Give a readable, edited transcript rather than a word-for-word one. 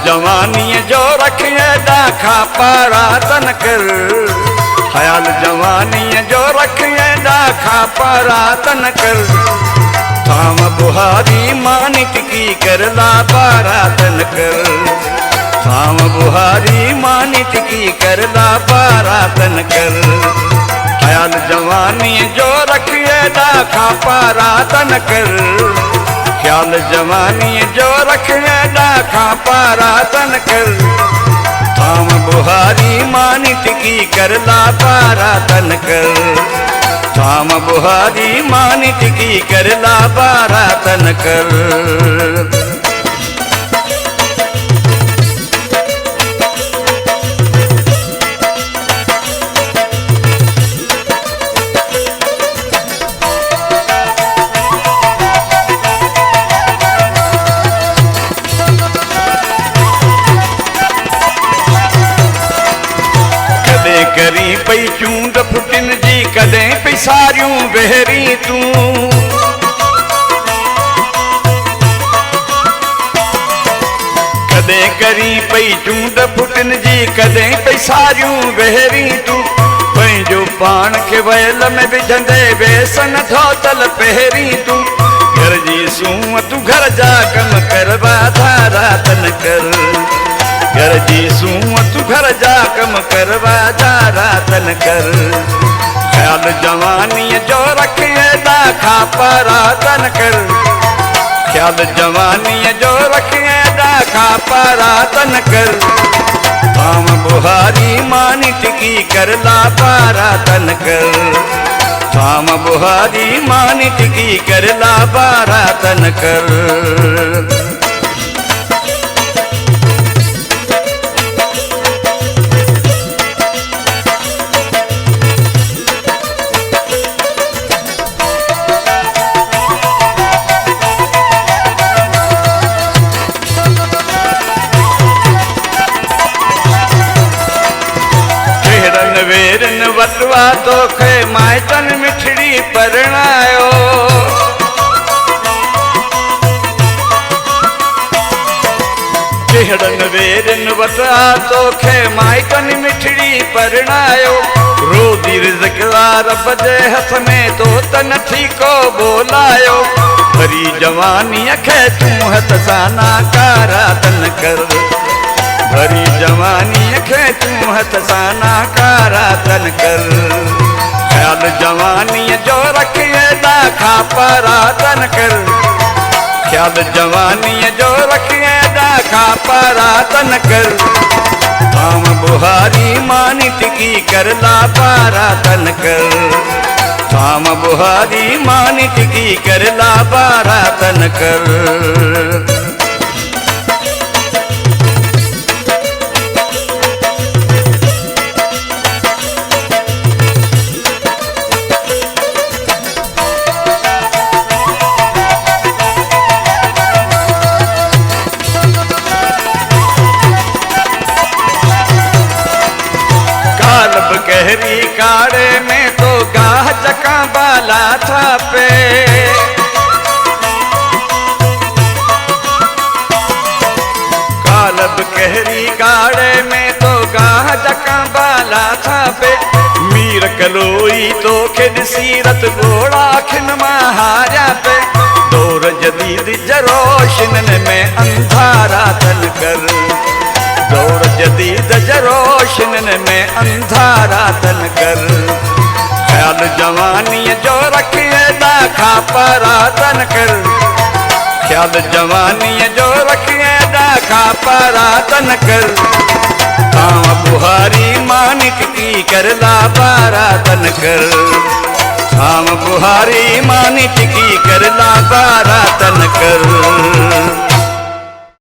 जवानी जो रखे डाखा पारा तन कर, ख्याल जवानी जो रखे डाखा पारा तन कर। थाम बुहारी मानिक की करला पारा तन कर, थाम बुहारी मानिक की करला पारा तन कर। ख्याल जवानी जो रखे डाखा पारा तन कर, ख्याल जवानी जो रखे डाखा पारा तन कर। थाम बुहारी मानिक की करला पारा तन कर, थाम बुहारी मानिक की करला पारा तन कर। करी पई चूंड फुटिन जी कदें पई सारियूं बहरी तूं, कदें करी पई चूंड फुटिन जी कदें पई सारियूं बहरी तूं। पंहिंजो पाण खे वयल में विझंदे बेसन धोतल पहिरीं तूं। घर जी सूंह तूं घर जा कम कर वाधारा तन कर, घर जी सूंह तू घर जा कम करवा धारा तन कर। ख्याल जवानी जो रखे डाखा पारा तन कर, ख्याल जवानी जो रखे डाखा पारा तन कर। थाम बुहारी मानिक की करला पारा तन कर, थाम बुहारी मानिक की करला पारा तन कर। वेरन वटवा तोखे माइटन मिठड़ी परणायो, चेहड़न वेरन वटवा तोखे माइटन मिठड़ी परणायो। रोदी रिज़्क़ रब जे हथ में तो त नथी को बोलायो। भरी जवानी खे तूं हथ सां नाकारा तन कर, भरी जवानी खे तूं हथ सां नाकारा तन कर। ख्याल जवानी जो रखे डाखा पारा तन कर, ख्याल जवानी जो रखे डाखा पारा तन कर। थाम बुहारी मानिक की करला पारा तन कर, थाम बुहारी मानिक की करला पारा तन कर। गहरी काड़े में तो गाह जका बाला था पे, कालब गहरी काड़े में तो गाह जका बाला था पे। मीर कलोई तो खे सीरत घोड़ा खिन महारा पे। दौर जदीद जरोशनन में अंधारा तन कर, दौर जदीद जरोशनन में अंधारा तन कर। ख्याल जवानी जो रखे डाखा पारा तन कर, ख्याल जवानी जो रखे डाखा पारा तन कर। थाम बुहारी मानिक की करला पारा तन कर, थाम बुहारी मानिक की करला पारा तन कर।